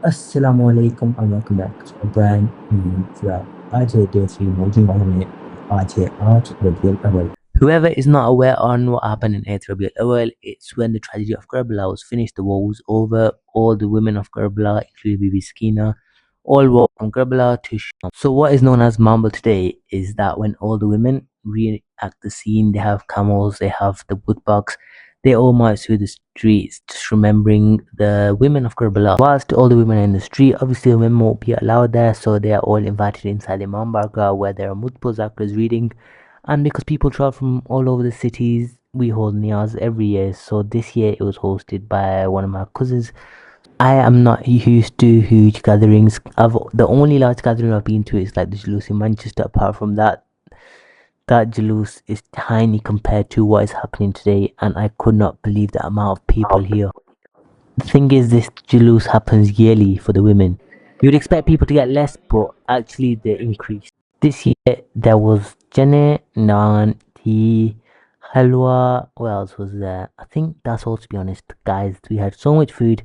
अस्सलाम वालेकुम and welcome back to a brand new vlog. आज है डे 3 मोजियांवाला में आज है 8 रबीउल अव्वल. Whoever is not aware on what happened in 8th Rabiul Awal, it's when the tragedy of Karbala was finished, the war was over, all the women of Karbala, including Bibi Sakina, all walked from Karbala to Sham. So what is known as mahmal today is that when all the women reenact the scene, they have camels, they have the wood box, they all march through the streets, just remembering the women of Karbala. Whilst all the women are in the street, obviously the women won't be allowed there, so they are all invited inside the Imam Barga where there are multiple zakras reading. And because people travel from all over the cities, we hold niyaz every year. So this year it was hosted by one of my cousins. I am not used to huge gatherings. The only large gathering I've been to is like the Jalous in Manchester. Apart from that, that Jalous is tiny compared to what is happening today, and I could not believe the amount of people here. The thing is, this Jalous happens yearly for the women. You'd expect people to get less, but actually they increase. This year there was jane, naan, tea, halwa. What else was there? I think that's all, to be honest, guys. We had so much food,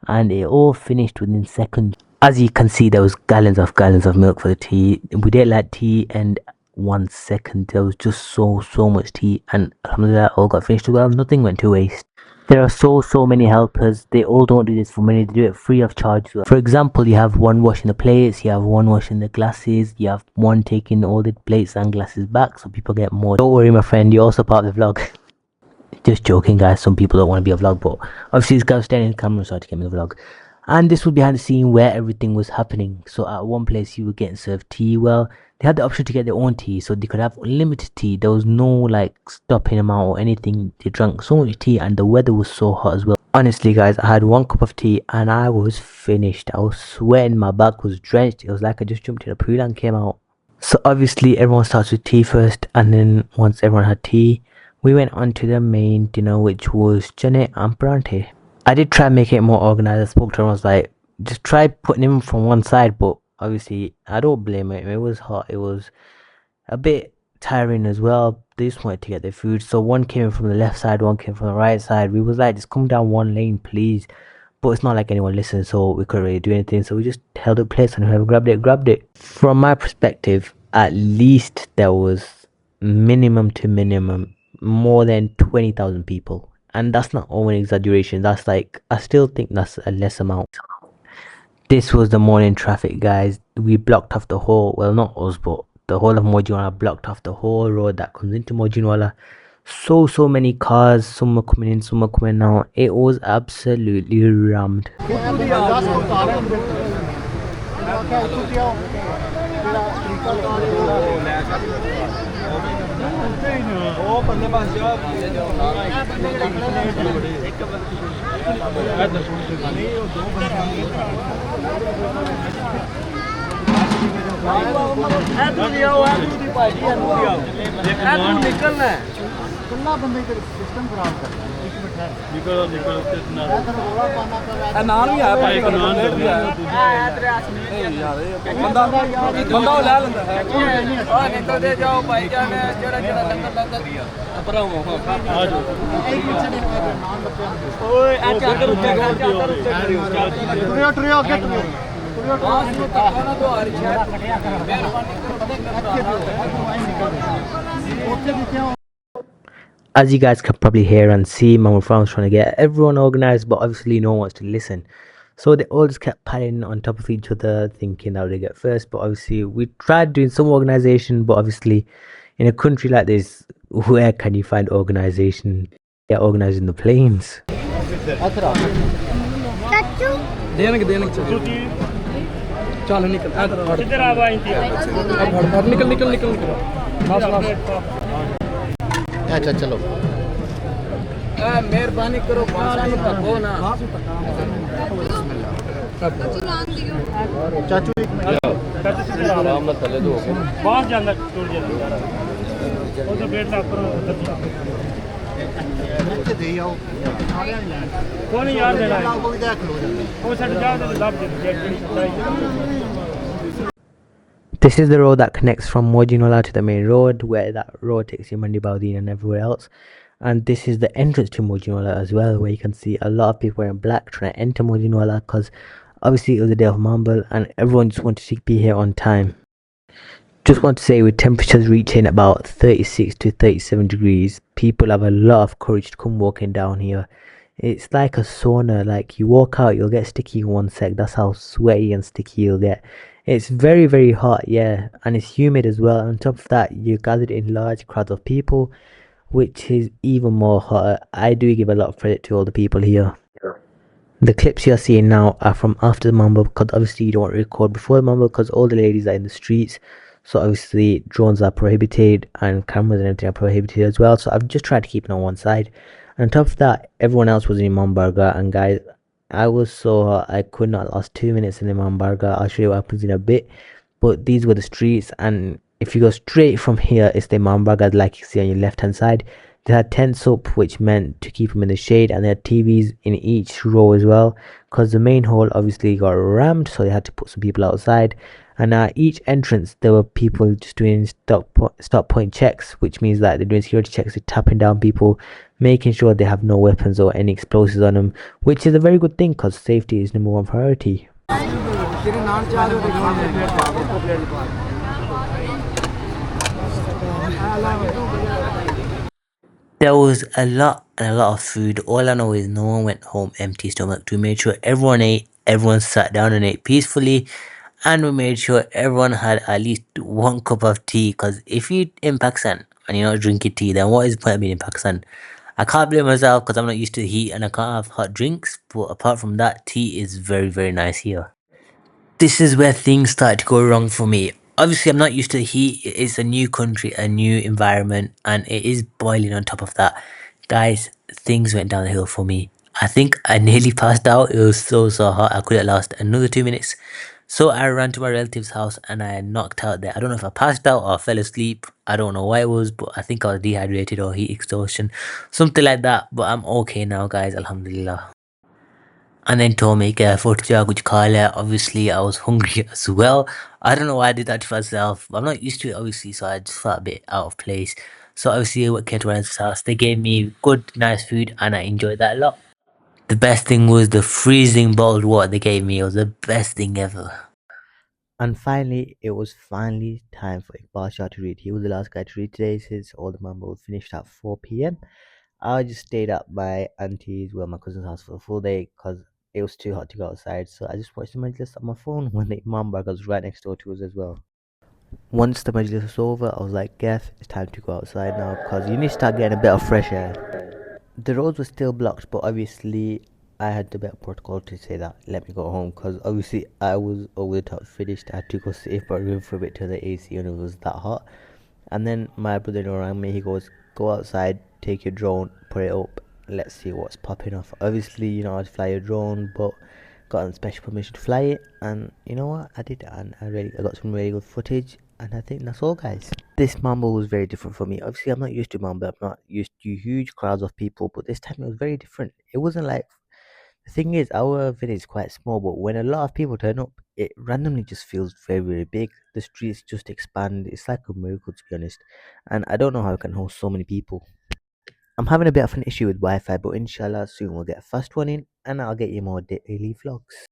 and it all finished within seconds. As you can see, there was gallons of milk for the tea. We didn't like tea, and 1 second there was just so much tea, and alhamdulillah all got finished well. Nothing went to waste. There are so many helpers. They all don't do this for money. They do it free of charge. For example, you have one washing the plates, you have one washing the glasses, you have one taking all the plates and glasses back so people get more. Don't worry, my friend, you're also part of the vlog. Just joking, guys. Some people don't want to be a vlog, but obviously this guy was standing in the camera, so I had to get me the vlog. And this was behind the scene where everything was happening. So at one place you were getting served tea. Well, they had the option to get their own tea, so they could have unlimited tea. There was no like stopping them out or anything. They drank so much tea, and the weather was so hot as well. Honestly, guys, I had one cup of tea and I was finished. I was sweating, my back was drenched. It was like I just jumped in a pool and came out. So obviously everyone starts with tea first, and then once everyone had tea, we went on to the main dinner, which was chane and parante. I did try and make it more organized. I spoke to her and was like, just try putting him from one side, but obviously I don't blame it. It was hot. It was a bit tiring as well. They just wanted to get their food. So one came from the left side, one came from the right side. We was like, just come down one lane, please. But it's not like anyone listened, so we couldn't really do anything. So we just held up place, and whoever grabbed it. From my perspective, at least there was minimum to minimum more than 20,000 people. And that's not all an exaggeration. That's like, I still think that's a less amount. This was the morning traffic, guys. We blocked off the whole, well, not us, but the whole of Mojianwala blocked off the whole road that comes into Mojianwala. So many cars. Some were coming in, some were coming out. It was absolutely rammed. As you guys can probably hear and see, Mama Farm's trying to get everyone organized, but obviously no one wants to listen. So they all just kept piling on top of each other, thinking that they get first. But obviously, we tried doing some organization, but obviously, in a country like this, where can you find organization? They're organizing the planes. अच्छा चलो मेहरबानी करो चाचू This is the road that connects from Mojianwala to the main road, where that road takes you Mandi Baudin and everywhere else. And this is the entrance to Mojianwala as well, where you can see a lot of people wearing black trying to enter Mojianwala, because obviously it was a day of Mumble and everyone just wanted to be here on time. Just want to say, with temperatures reaching about 36 to 37 degrees, people have a lot of courage to come walking down here. It's like a sauna, like you walk out, you'll get sticky in 1 sec. That's how sweaty and sticky you'll get. It's very, very hot, yeah, and it's humid as well. On top of that, you're gathered in large crowds of people, which is even more hotter. I do give a lot of credit to all the people here. The clips you're seeing now are from after the Mambo because obviously you don't record before the Mambo because all the ladies are in the streets. So obviously drones are prohibited and cameras and everything are prohibited as well. So I've just tried to keep it on one side. And on top of that, everyone else was in Mamburger and guys, I was so hot I could not last 2 minutes in the Mamburger. I'll show you what happens in a bit. But these were the streets, and if you go straight from here, it's the Mamburger like you see on your left hand side. They had tents up, which meant to keep them in the shade, and they had TVs in each row as well. Because the main hall obviously got rammed, so they had to put some people outside. And at each entrance, there were people just doing stop point checks, which means that they're doing security checks, they're tapping down people, making sure they have no weapons or any explosives on them, which is a very good thing because safety is number one priority. There was a lot and a lot of food. All I know is no one went home empty stomach. We made sure everyone ate, everyone sat down and ate peacefully, and we made sure everyone had at least 1 cup of tea. Because if you in Pakistan and you're not drinking tea, then what is the point of being in Pakistan? I can't blame myself because I'm not used to the heat and I can't have hot drinks. But apart from that, tea is very, very nice here. This is where things start to go wrong for me. Obviously, I'm not used to the heat. It's a new country, a new environment, and it is boiling on top of that. Guys, things went downhill for me. I think I nearly passed out. It was so, so hot. I could have lost another 2 minutes. So I ran to my relative's house and I knocked out there. I don't know if I passed out or fell asleep. I don't know why it was, but I think I was dehydrated or heat exhaustion. Something like that. But I'm okay now, guys. Alhamdulillah. And then told me careful to kuch kha liya. Obviously I was hungry as well. I don't know why I did that to myself. I'm not used to it obviously, so I just felt a bit out of place. So obviously what came to my house, they gave me good, nice food and I enjoyed that a lot. The best thing was the freezing bottled water they gave me. It was the best thing ever. And finally, it was finally time for Iqbal Shah to read. He was the last guy to read today since all the mambo finished at 4 p.m. I just stayed at my auntie's, well, my cousin's house for the full day because it was too hot to go outside. So I just watched the majlis on my phone when the Imam Bar was right next door to us as well. Once the majlis was over, I was like, Gaff, it's time to go outside now because you need to start getting a bit of fresh air. The roads were still blocked, but obviously I had the better protocol to say that let me go home because obviously I was over the top finished. I had to go sit in my room for a bit till the AC and it was that hot. And then my brother-in-law rang me. He goes, "Go outside, take your drone, put it up. Let's see what's popping off." Obviously, you know I'd fly a drone, but got special permission to fly it, and you know what? I did, and I got some really good footage. And I think that's all, guys. This mambo was very different for me. Obviously, I'm not used to mambo. I'm not used to huge crowds of people, but this time it was very different. It wasn't like the thing is, our village is quite small, but when a lot of people turn up, it randomly just feels very, very big. The streets just expand. It's like a miracle, to be honest. And I don't know how it can host so many people. I'm having a bit of an issue with Wi Fi, but inshallah, soon we'll get a fast one in and I'll get you more daily vlogs.